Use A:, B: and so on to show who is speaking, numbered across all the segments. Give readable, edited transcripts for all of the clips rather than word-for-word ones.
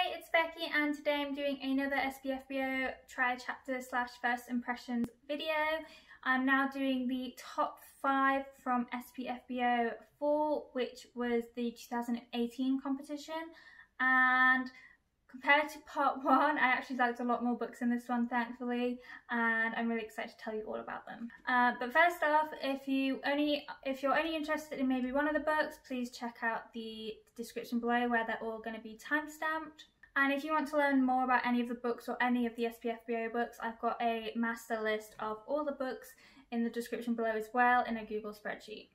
A: Hey, it's Becky and today I'm doing another SPFBO try chapter / first impressions video. I'm now doing the top 5 from SPFBO 4, which was the 2018 competition, and compared to part 1, I actually liked a lot more books in this one, thankfully, and I'm really excited to tell you all about them. But first off, if you're only interested in maybe one of the books, please check out the description below where they're all going to be timestamped. And if you want to learn more about any of the books or any of the SPFBO books, I've got a master list of all the books in the description below as well in a Google spreadsheet.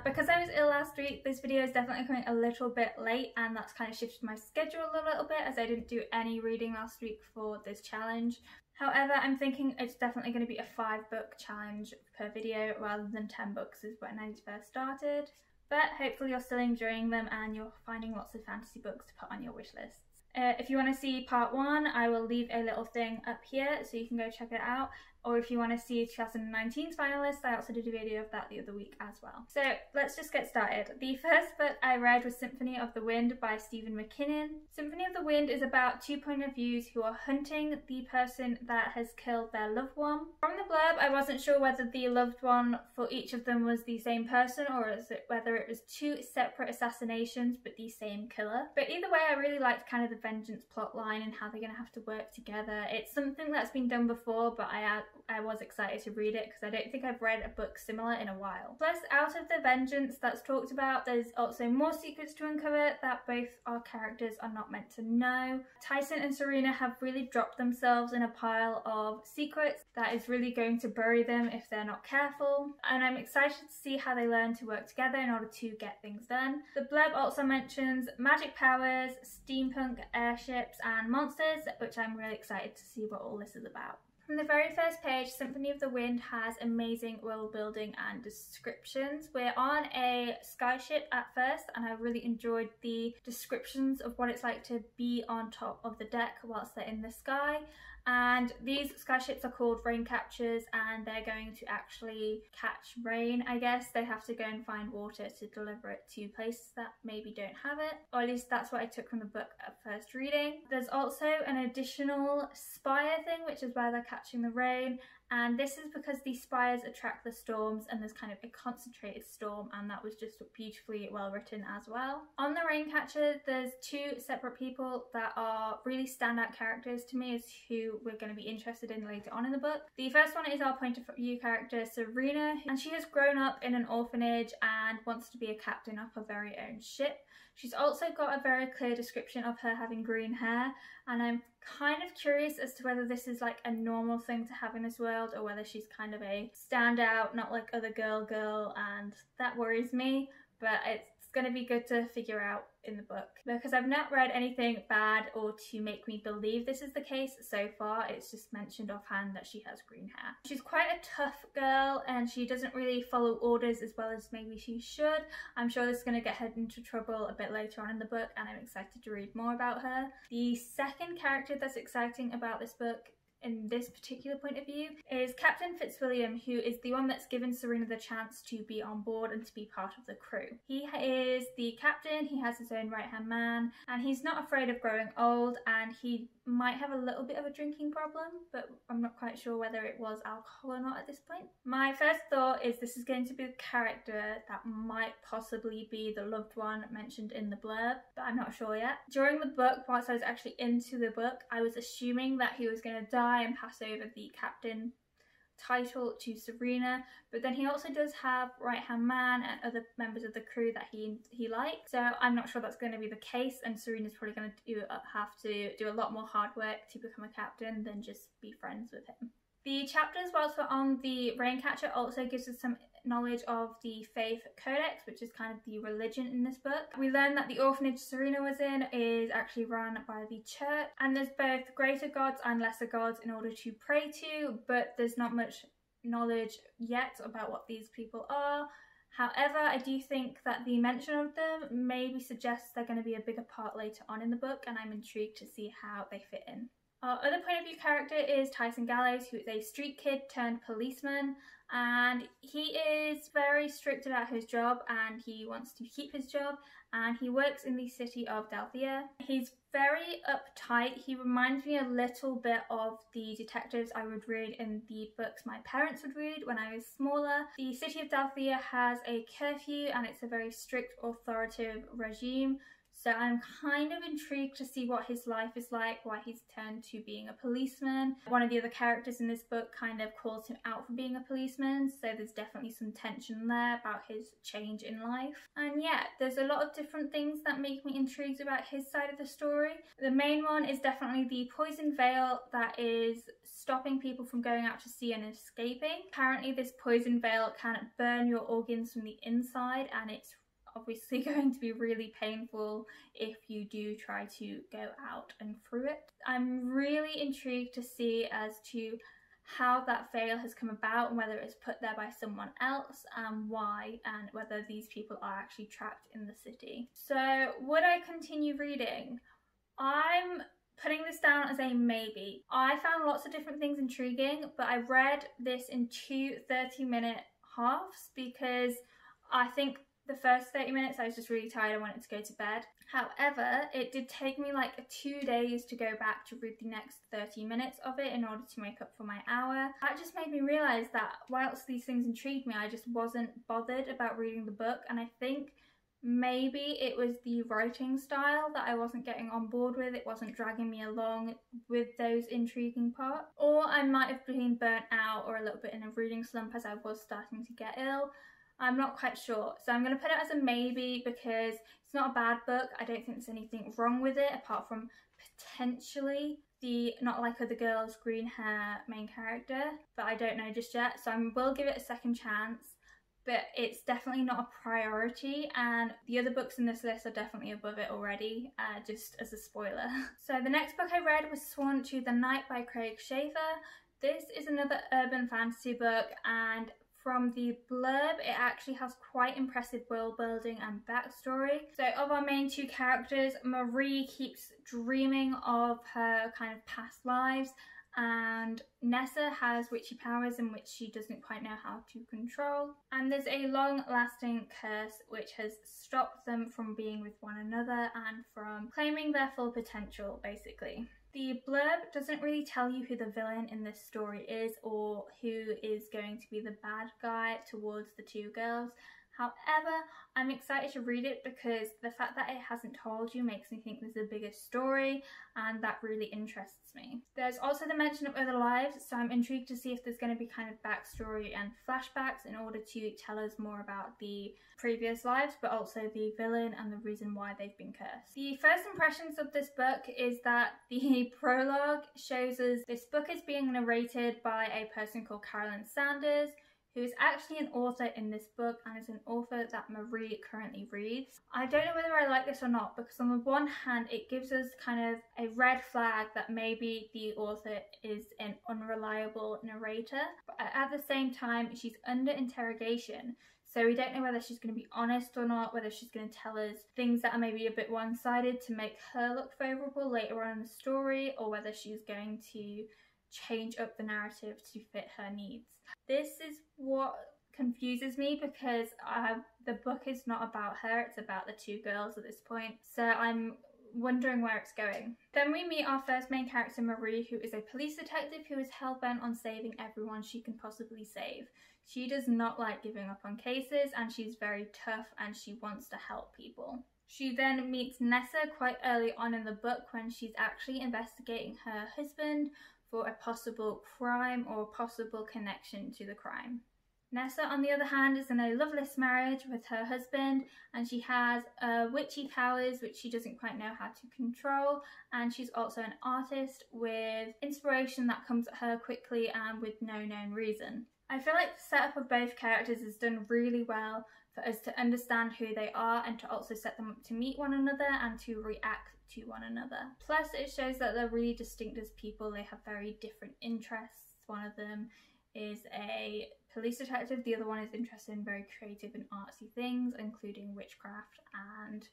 A: Because I was ill last week, this video is definitely coming a little bit late, and that's kind of shifted my schedule a little bit as I didn't do any reading last week for this challenge. However, I'm thinking it's definitely going to be a 5-book challenge per video rather than 10 books is when I first started. But hopefully you're still enjoying them and you're finding lots of fantasy books to put on your wish lists. If you want to see part 1, I will leave a little thing up here so you can go check it out. Or if you want to see 2019's finalists, I also did a video of that the other week as well. So let's just get started. The first book I read was Symphony of the Wind by McKinnon. Symphony of the Wind is about 2 point of views who are hunting the person that has killed their loved one. From the blurb, I wasn't sure whether the loved one for each of them was the same person or whether it was 2 separate assassinations but the same killer. But either way, I really liked kind of the vengeance plot line and how they're going to have to work together. It's something that's been done before, but I was excited to read it because I don't think I've read a book similar in a while. Plus, out of the vengeance that's talked about, there's also more secrets to uncover that both our characters are not meant to know. Tyson and Serena have really dropped themselves in a pile of secrets that is really going to bury them if they're not careful, and I'm excited to see how they learn to work together in order to get things done. The blurb also mentions magic powers, steampunk, airships and monsters, which I'm really excited to see what all this is about. From the very first page, Symphony of the Wind has amazing world building and descriptions. We're on a skyship at first, and I really enjoyed the descriptions of what it's like to be on top of the deck whilst they're in the sky. And these skyships are called rain catchers, and they're going to actually catch rain, I guess. They have to go and find water to deliver it to places that maybe don't have it, or at least that's what I took from the book at first reading. There's also an additional spire thing, which is where they're catching the rain, and this is because these spires attract the storms, and there's kind of a concentrated storm, and that was just beautifully well written as well. On the Raincatcher, there's 2 separate people that are really standout characters to me as who we're going to be interested in later on in the book. The first one is our point of view character Serena, and she has grown up in an orphanage and wants to be a captain of her very own ship. She's also got a very clear description of her having green hair, and I'm kind of curious as to whether this is like a normal thing to have in this world or whether she's kind of a standout, not like other girl, and that worries me, but it's going to be good to figure out in the book because I've not read anything bad or to make me believe this is the case so far. It's just mentioned offhand that she has green hair. She's quite a tough girl and she doesn't really follow orders as well as maybe she should. I'm sure this is going to get her into trouble a bit later on in the book, and I'm excited to read more about her. The second character that's exciting about this book in this particular point of view is Captain Fitzwilliam, who is the one that's given Serena the chance to be on board and to be part of the crew. He is the captain, he has his own right-hand man, and he's not afraid of growing old, and he might have a little bit of a drinking problem, but I'm not quite sure whether it was alcohol or not at this point. My first thought is this is going to be the character that might possibly be the loved one mentioned in the blurb, but I'm not sure yet. During the book, once I was actually into the book, I was assuming that he was going to die and pass over the captain title to Serena, but then he also does have right-hand man and other members of the crew that he likes, so I'm not sure that's going to be the case, and Serena's probably going to have to do a lot more hard work to become a captain than just be friends with him. The chapters whilst we're on the Raincatcher also gives us some knowledge of the Faith Codex, which is kind of the religion in this book. We learn that the orphanage Serena was in is actually run by the church, and there's both greater gods and lesser gods in order to pray to, but there's not much knowledge yet about what these people are. However, I do think that the mention of them maybe suggests they're going to be a bigger part later on in the book, and I'm intrigued to see how they fit in. Our other point of view character is Tyson Gallows, who is a street kid turned policeman, and he is very strict about his job and he wants to keep his job, and he works in the city of Delphia. He's very uptight. He reminds me a little bit of the detectives I would read in the books my parents would read when I was smaller. The city of Delphia has a curfew and it's a very strict authoritative regime. So I'm kind of intrigued to see what his life is like, why he's turned to being a policeman. One of the other characters in this book kind of calls him out for being a policeman, so there's definitely some tension there about his change in life. And yeah, there's a lot of different things that make me intrigued about his side of the story. The main one is definitely the poison veil that is stopping people from going out to sea and escaping. Apparently this poison veil can burn your organs from the inside, and it's obviously going to be really painful if you do try to go out and through it. I'm really intrigued to see as to how that veil has come about and whether it's put there by someone else and why, and whether these people are actually trapped in the city. So would I continue reading? I'm putting this down as a maybe. I found lots of different things intriguing, but I read this in two 30-minute halves because I think the first 30 minutes I was just really tired, I wanted to go to bed. However, it did take me like 2 days to go back to read the next 30 minutes of it in order to make up for my hour. That just made me realise that whilst these things intrigued me, I just wasn't bothered about reading the book, and I think maybe it was the writing style that I wasn't getting on board with. It wasn't dragging me along with those intriguing parts. Or I might have been burnt out or a little bit in a reading slump as I was starting to get ill. I'm not quite sure, so I'm going to put it as a maybe because it's not a bad book. I don't think there's anything wrong with it apart from potentially the not like other girls green hair main character, but I don't know just yet, so I will give it a second chance. But it's definitely not a priority, and the other books in this list are definitely above it already, just as a spoiler. So the next book I read was Sworn to the Night by Craig Schaefer. This is another urban fantasy book, and from the blurb, it actually has quite impressive world building and backstory. So of our main two characters, Marie keeps dreaming of her kind of past lives, and Nessa has witchy powers in which she doesn't quite know how to control. And there's a long-lasting curse which has stopped them from being with one another and from claiming their full potential, basically. The blurb doesn't really tell you who the villain in this story is or who is going to be the bad guy towards the two girls. However, I'm excited to read it because the fact that it hasn't told you makes me think there's a bigger story, and that really interests me. There's also the mention of other lives, so I'm intrigued to see if there's going to be kind of backstory and flashbacks in order to tell us more about the previous lives, but also the villain and the reason why they've been cursed. The first impressions of this book is that the prologue shows us this book is being narrated by a person called Carolyn Sanders, who is actually an author in this book and is an author that Marie currently reads. I don't know whether I like this or not, because on the one hand it gives us kind of a red flag that maybe the author is an unreliable narrator, but at the same time she's under interrogation, so we don't know whether she's going to be honest or not, whether she's going to tell us things that are maybe a bit one-sided to make her look favourable later on in the story, or whether she's going to change up the narrative to fit her needs. This is what confuses me because the book is not about her, it's about the two girls at this point, so I'm wondering where it's going. Then we meet our first main character, Marie, who is a police detective who is hell-bent on saving everyone she can possibly save. She does not like giving up on cases, and she's very tough and she wants to help people. She then meets Nessa quite early on in the book when she's actually investigating her husband for a possible crime or possible connection to the crime. Nessa, on the other hand, is in a loveless marriage with her husband, and she has witchy powers which she doesn't quite know how to control, and she's also an artist with inspiration that comes at her quickly and with no known reason. I feel like the setup of both characters is done really well for us to understand who they are and to also set them up to meet one another and to react to one another. Plus it shows that they're really distinct as people. They have very different interests. One of them is a police detective, the other one is interested in very creative and artsy things, including witchcraft and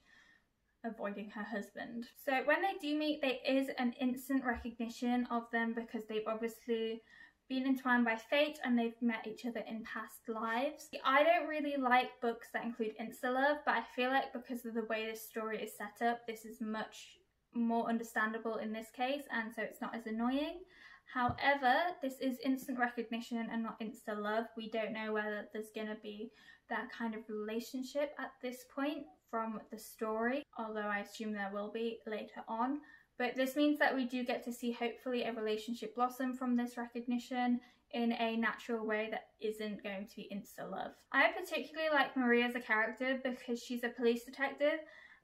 A: avoiding her husband. So when they do meet, there is an instant recognition of them because they've obviously been entwined by fate and they've met each other in past lives. I don't really like books that include insta-love, but I feel like because of the way this story is set up, this is much more understandable in this case, and so it's not as annoying. However, this is instant recognition and not insta-love. We don't know whether there's going to be that kind of relationship at this point from the story, although I assume there will be later on. But this means that we do get to see hopefully a relationship blossom from this recognition in a natural way that isn't going to be insta-love. I particularly like Marie as a character because she's a police detective,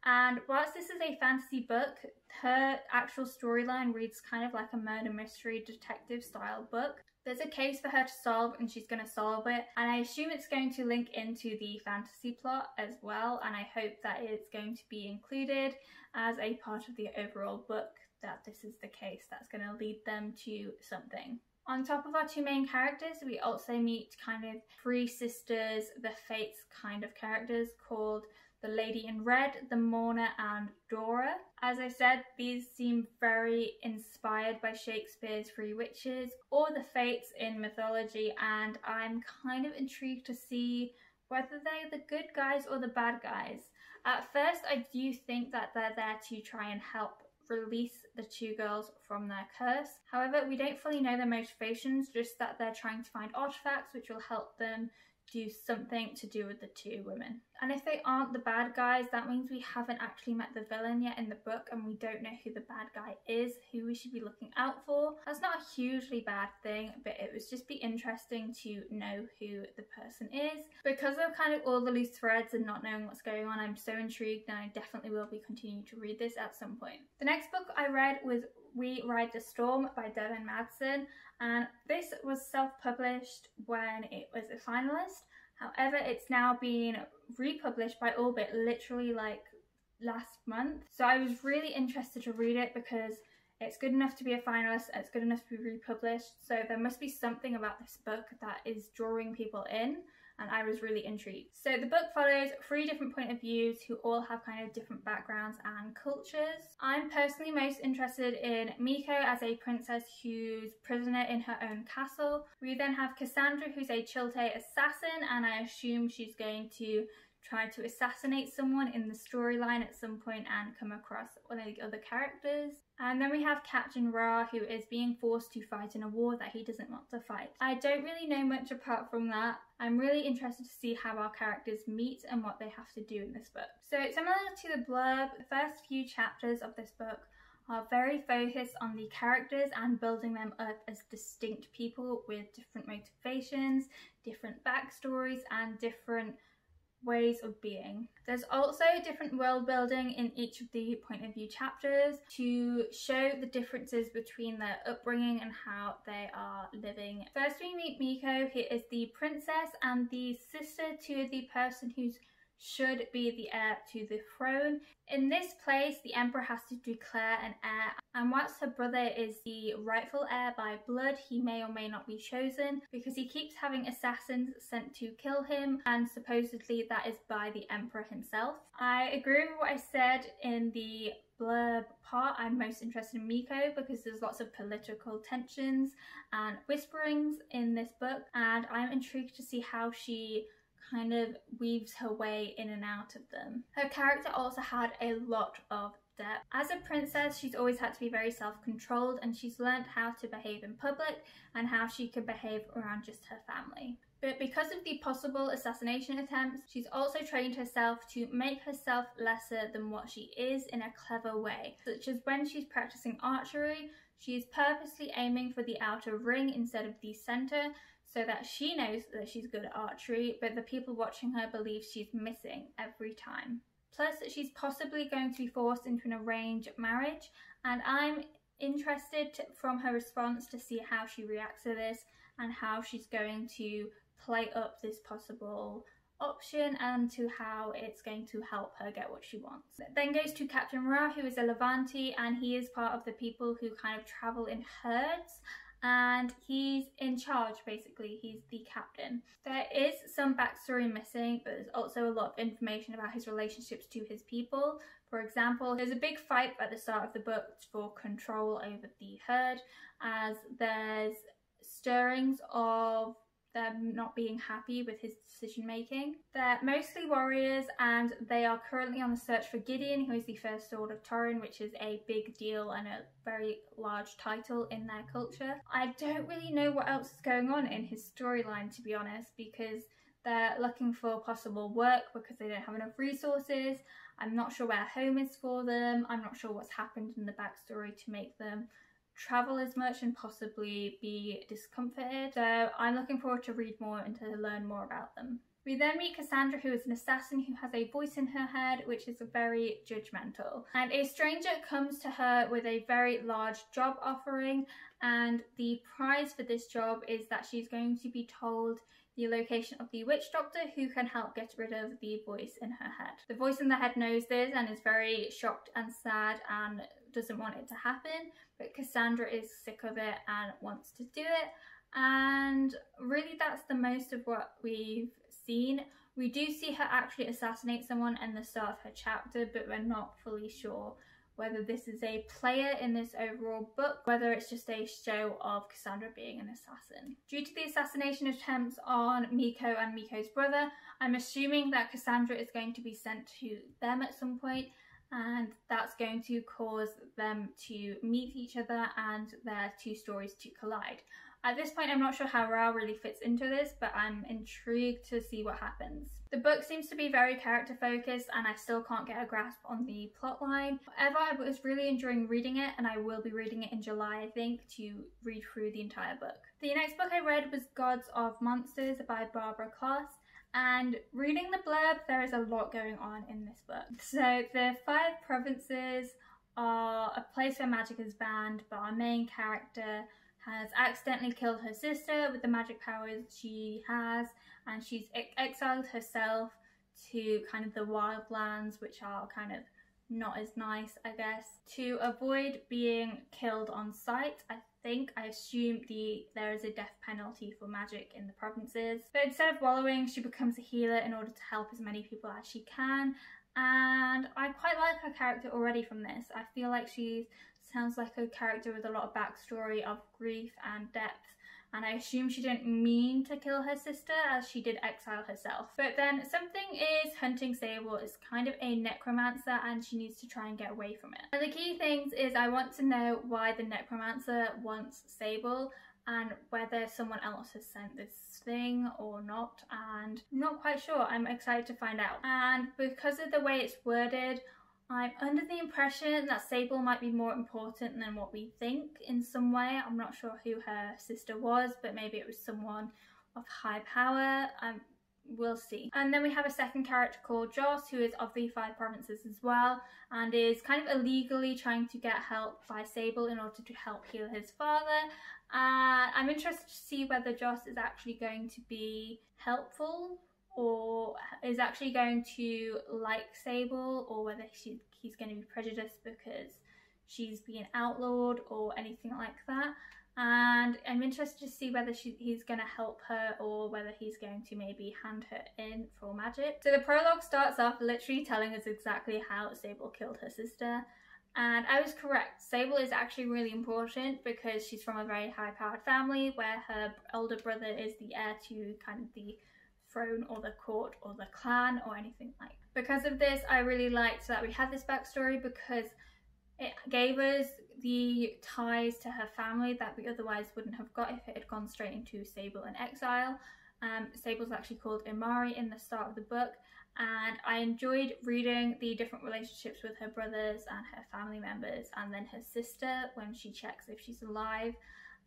A: and whilst this is a fantasy book, her actual storyline reads kind of like a murder mystery detective style book. There's a case for her to solve and she's going to solve it, and I assume it's going to link into the fantasy plot as well, and I hope that it's going to be included as a part of the overall book, that this is the case that's going to lead them to something. On top of our two main characters, we also meet kind of three sisters, the Fates kind of characters called the Lady in Red, the Mourner, and Dora. As I said, these seem very inspired by Shakespeare's Three Witches or the Fates in mythology, and I'm kind of intrigued to see whether they're the good guys or the bad guys. At first, I do think that they're there to try and help release the two girls from their curse. However, we don't fully know their motivations, just that they're trying to find artifacts which will help them do something to do with the two women. And if they aren't the bad guys, that means we haven't actually met the villain yet in the book, and we don't know who the bad guy is, who we should be looking out for. That's not a hugely bad thing, but it would just be interesting to know who the person is. Because of kind of all the loose threads and not knowing what's going on, I'm so intrigued, and I definitely will be continuing to read this at some point. The next book I read was We Ride the Storm by Devin Madson, and this was self-published when it was a finalist. However, it's now been republished by Orbit literally like last month. So I was really interested to read it because it's good enough to be a finalist, it's good enough to be republished, so there must be something about this book that is drawing people in, and I was really intrigued. So the book follows three different point of views who all have kind of different backgrounds and cultures. I'm personally most interested in Miko as a princess who's prisoner in her own castle. We then have Cassandra, who's a Chilte assassin, and I assume she's going to try to assassinate someone in the storyline at some point and come across one of the other characters. And then we have Captain Ra, who is being forced to fight in a war that he doesn't want to fight. I don't really know much apart from that. I'm really interested to see how our characters meet and what they have to do in this book. So similar to the blurb, the first few chapters of this book are very focused on the characters and building them up as distinct people with different motivations, different backstories, and different ways of being. There's also different world building in each of the point of view chapters to show the differences between their upbringing and how they are living. First we meet Miko, who is the princess and the sister to the person who's should be the heir to the throne. In this place, the emperor has to declare an heir, and whilst her brother is the rightful heir by blood, he may or may not be chosen because he keeps having assassins sent to kill him, and supposedly that is by the emperor himself. I agree with what I said in the blurb part. I'm most interested in Miko because there's lots of political tensions and whisperings in this book, and I'm intrigued to see how she kind of weaves her way in and out of them. Her character also had a lot of depth. As a princess, she's always had to be very self-controlled, and she's learned how to behave in public and how she could behave around just her family. But because of the possible assassination attempts, she's also trained herself to make herself lesser than what she is in a clever way, such as when she's practicing archery, she is purposely aiming for the outer ring instead of the center, so that she knows that she's good at archery, but the people watching her believe she's missing every time. Plus, she's possibly going to be forced into an arranged marriage, and I'm interested from her response to see how she reacts to this and how she's going to play up this possible option and to how it's going to help her get what she wants. Then goes to Captain Ra, who is a Levante, and he is part of the people who kind of travel in herds, and he's in charge basically, he's the captain. There is some backstory missing, but there's also a lot of information about his relationships to his people. For example, there's a big fight at the start of the book for control over the herd, as there's stirrings of them not being happy with his decision making. They're mostly warriors, and they are currently on the search for Gideon, who is the first sword of Torrin, which is a big deal and a very large title in their culture. I don't really know what else is going on in his storyline, to be honest, because they're looking for possible work because they don't have enough resources. I'm not sure where home is for them. I'm not sure what's happened in the backstory to make them travel as much and possibly be discomforted. So I'm looking forward to read more and to learn more about them. We then meet Cassandra, who is an assassin who has a voice in her head which is very judgmental. And a stranger comes to her with a very large job offering, and the prize for this job is that she's going to be told the location of the witch doctor who can help get rid of the voice in her head. The voice in the head knows this and is very shocked and sad and doesn't want it to happen, but Cassandra is sick of it and wants to do it. And really that's the most of what we've seen. We do see her actually assassinate someone in the start of her chapter, but we're not fully sure whether this is a player in this overall book, whether it's just a show of Cassandra being an assassin. Due to the assassination attempts on Miko and Miko's brother, I'm assuming that Cassandra is going to be sent to them at some point, and that's going to cause them to meet each other and their two stories to collide. At this point, I'm not sure how Ra really fits into this, but I'm intrigued to see what happens. The book seems to be very character focused, and I still can't get a grasp on the plotline. However, I was really enjoying reading it, and I will be reading it in July, I think, to read through the entire book. The next book I read was Gods of Monsters by Barbara Kloss, and reading the blurb, there is a lot going on in this book. So the 5 provinces are a place where magic is banned, but our main character has accidentally killed her sister with the magic powers she has, and she's exiled herself to kind of the wildlands, which are kind of not as nice, I guess, to avoid being killed on sight. I assume there is a death penalty for magic in the provinces. But instead of wallowing, she becomes a healer in order to help as many people as she can. And I quite like her character already from this. I feel like she sounds like a character with a lot of backstory of grief and depth, and I assume she didn't mean to kill her sister as she did exile herself. But then something is hunting Sable. Is kind of a necromancer, and she needs to try and get away from it. And the key things is I want to know why the necromancer wants Sable and whether someone else has sent this thing or not, and I'm not quite sure. I'm excited to find out. And because of the way it's worded, I'm under the impression that Sable might be more important than what we think in some way. I'm not sure who her sister was, but maybe it was someone of high power. We'll see. And then we have a second character called Joss, who is of the 5 provinces as well, and is kind of illegally trying to get help by Sable in order to help heal his father. I'm interested to see whether Joss is actually going to be helpful, or is actually going to like Sable, or whether he's going to be prejudiced because she's being outlawed or anything like that. And I'm interested to see whether he's going to help her, or whether he's going to maybe hand her in for magic. So the prologue starts off literally telling us exactly how Sable killed her sister. And I was correct. Sable is actually really important because she's from a very high-powered family where her older brother is the heir to kind of the throne or the court or the clan or anything like that. Because of this, I really liked that we had this backstory because it gave us the ties to her family that we otherwise wouldn't have got if it had gone straight into Sable in exile. Sable's actually called Imari in the start of the book, and I enjoyed reading the different relationships with her brothers and her family members, and then her sister when she checks if she's alive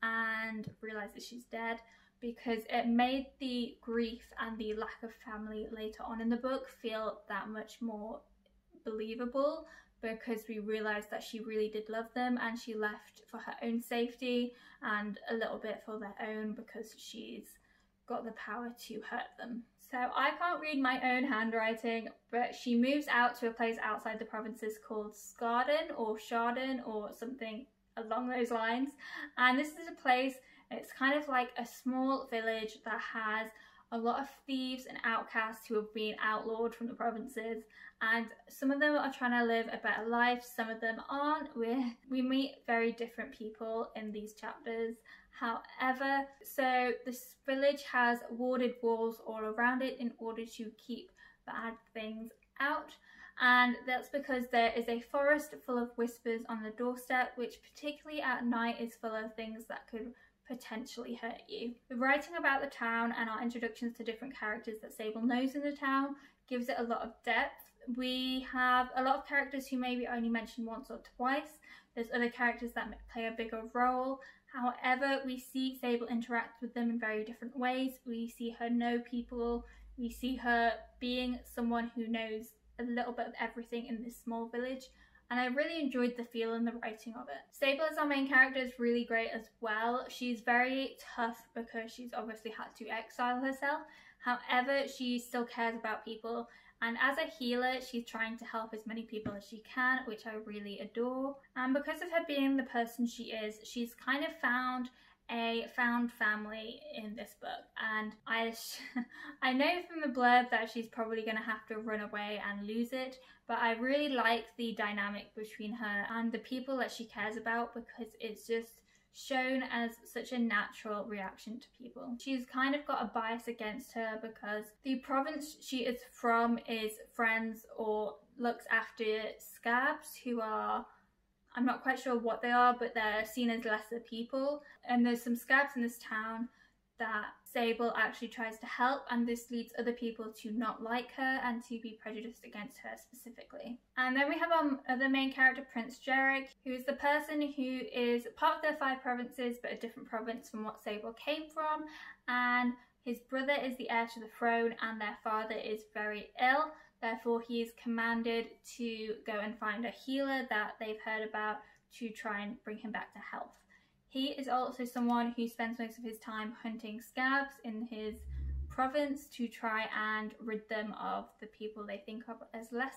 A: and realizes she's dead, because it made the grief and the lack of family later on in the book feel that much more believable, because we realised that she really did love them and she left for her own safety and a little bit for their own because she's got the power to hurt them. So I can't read my own handwriting, but she moves out to a place outside the provinces called Skarden or Sharden or something along those lines, and this is a place, it's kind of like a small village that has a lot of thieves and outcasts who have been outlawed from the provinces, and some of them are trying to live a better life, some of them aren't. We meet very different people in these chapters. However, so this village has warded walls all around it in order to keep bad things out, and that's because there is a forest full of whispers on the doorstep, which particularly at night is full of things that could potentially hurt you. The writing about the town and our introductions to different characters that Sable knows in the town gives it a lot of depth. We have a lot of characters who maybe only mentioned once or twice. There's other characters that play a bigger role. However, we see Sable interact with them in very different ways. We see her know people. We see her being someone who knows a little bit of everything in this small village, and I really enjoyed the feel and the writing of it. Sable as our main character is really great as well. She's very tough because she's obviously had to exile herself. However, she still cares about people, and as a healer she's trying to help as many people as she can, which I really adore. And because of her being the person she is, she's kind of found a found family in this book, and I know from the blurb that she's probably going to have to run away and lose it, but I really like the dynamic between her and the people that she cares about, because it's just shown as such a natural reaction to people. She's kind of got a bias against her because the province she is from is friends or looks after scabs who are, I'm not quite sure what they are, but they're seen as lesser people. And there's some scabs in this town that Sable actually tries to help, and this leads other people to not like her and to be prejudiced against her specifically. And then we have our other main character, Prince Jarek, who is the person who is part of their 5 provinces, but a different province from what Sable came from. And his brother is the heir to the throne, and their father is very ill. Therefore, he is commanded to go and find a healer that they've heard about to try and bring him back to health. He is also someone who spends most of his time hunting scabs in his province to try and rid them of the people they think of as lesser.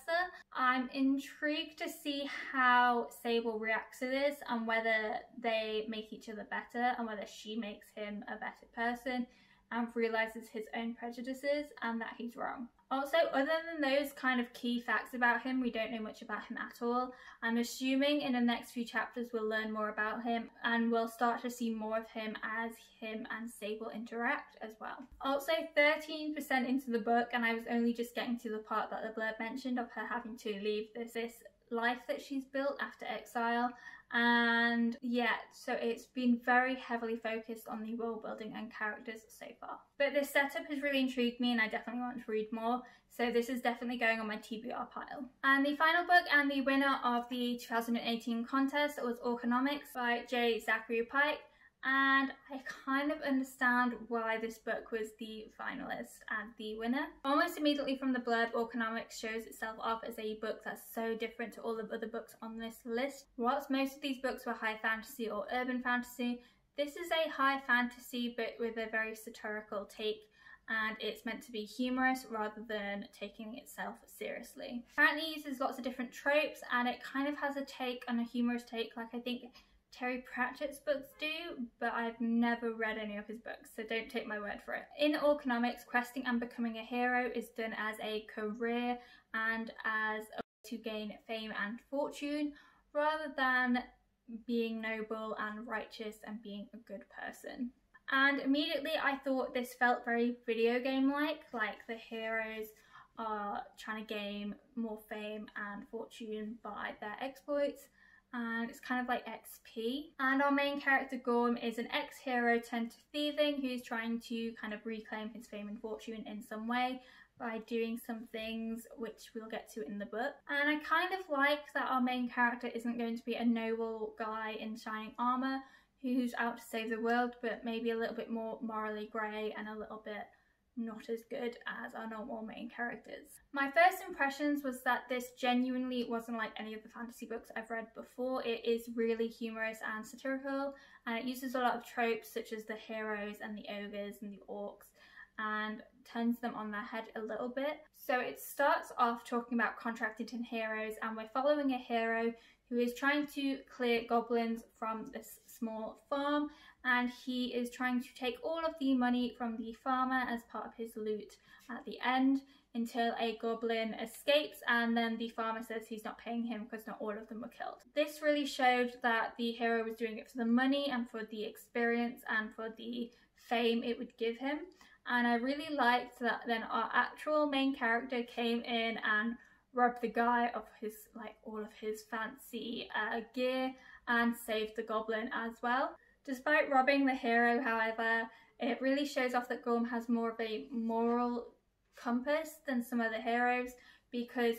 A: I'm intrigued to see how Sable reacts to this and whether they make each other better and whether she makes him a better person and realises his own prejudices and that he's wrong. Also, other than those kind of key facts about him, we don't know much about him at all. I'm assuming in the next few chapters we'll learn more about him and we'll start to see more of him as him and Sable interact as well. Also, 13% into the book, and I was only just getting to the part that the blurb mentioned of her having to leave this life that she's built after exile. And yeah, so it's been very heavily focused on the world building and characters so far. But this setup has really intrigued me and I definitely want to read more, so this is definitely going on my TBR pile. And the final book and the winner of the 2018 contest was Orconomics by Zachary. And I kind of understand why this book was the finalist and the winner. Almost immediately from the blurb, Orconomics shows itself off as a book that's so different to all the other books on this list. Whilst most of these books were high fantasy or urban fantasy, this is a high fantasy but with a very satirical take, and it's meant to be humorous rather than taking itself seriously. Apparently it uses lots of different tropes and it kind of has a take on a humorous take like I think Terry Pratchett's books do, but I've never read any of his books, so don't take my word for it. In Orconomics, questing and becoming a hero is done as a career and as a way to gain fame and fortune, rather than being noble and righteous and being a good person. And immediately I thought this felt very video game-like the heroes are trying to gain more fame and fortune by their exploits, and it's kind of like XP. And our main character Gorm is an ex-hero turned to thieving who's trying to kind of reclaim his fame and fortune in some way by doing some things which we'll get to in the book. And I kind of like that our main character isn't going to be a noble guy in shining armour who's out to save the world, but maybe a little bit more morally grey and a little bit not as good as our normal main characters. My first impressions was that this genuinely wasn't like any of the fantasy books I've read before. It is really humorous and satirical, and it uses a lot of tropes such as the heroes and the ogres and the orcs and turns them on their head a little bit. So it starts off talking about contracted in heroes, and we're following a hero who is trying to clear goblins from this small farm, and he is trying to take all of the money from the farmer as part of his loot at the end until a goblin escapes, and then the farmer says he's not paying him because not all of them were killed. This really showed that the hero was doing it for the money and for the experience and for the fame it would give him. And I really liked that then our actual main character came in and robbed the guy of his, like, all of his fancy gear and saved the goblin as well. Despite robbing the hero, however, it really shows off that Gorm has more of a moral compass than some other heroes, because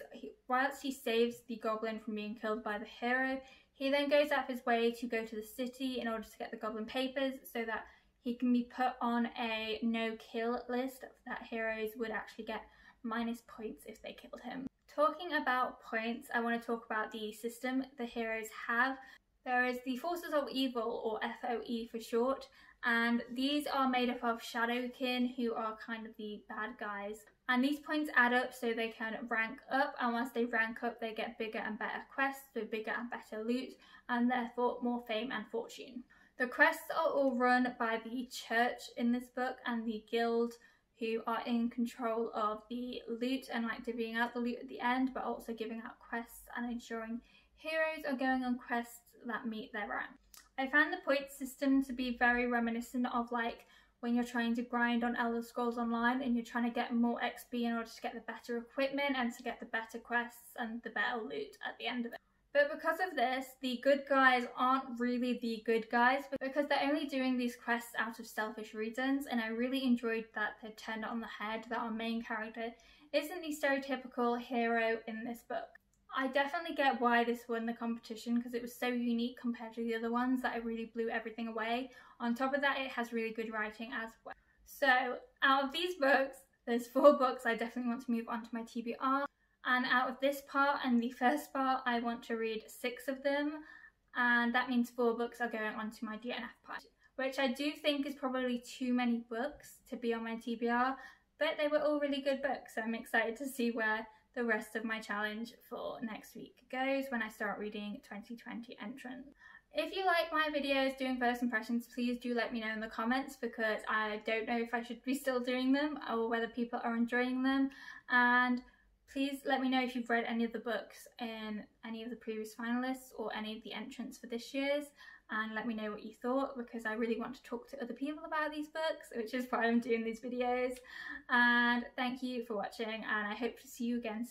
A: whilst he saves the goblin from being killed by the hero, he then goes out of his way to go to the city in order to get the goblin papers so that he can be put on a no-kill list that heroes would actually get minus points if they killed him. Talking about points, I want to talk about the system the heroes have. There is the Forces of Evil, or FOE for short, and these are made up of Shadowkin, who are kind of the bad guys. And these points add up so they can rank up, and once they rank up they get bigger and better quests, so bigger and better loot, and therefore more fame and fortune. The quests are all run by the church in this book and the guild, who are in control of the loot and like divvying out the loot at the end, but also giving out quests and ensuring heroes are going on quests that meet their rank. I found the point system to be very reminiscent of like when you're trying to grind on Elder Scrolls Online and you're trying to get more XP in order to get the better equipment and to get the better quests and the better loot at the end of it. But because of this, the good guys aren't really the good guys, because they're only doing these quests out of selfish reasons, and I really enjoyed that they turned it on the head, that our main character isn't the stereotypical hero in this book. I definitely get why this won the competition, because it was so unique compared to the other ones that it really blew everything away. On top of that, it has really good writing as well. So out of these books, there's 4 books I definitely want to move on to my TBR. And out of this part and the first part, I want to read 6 of them, and that means 4 books are going onto my DNF part, which I do think is probably too many books to be on my TBR, but they were all really good books, so I'm excited to see where the rest of my challenge for next week goes when I start reading 2020 entrants. If you like my videos doing first impressions, please do let me know in the comments, because I don't know if I should be still doing them or whether people are enjoying them. And please let me know if you've read any of the books in any of the previous finalists or any of the entrants for this year's, and let me know what you thought, because I really want to talk to other people about these books, which is why I'm doing these videos. And thank you for watching, and I hope to see you again soon.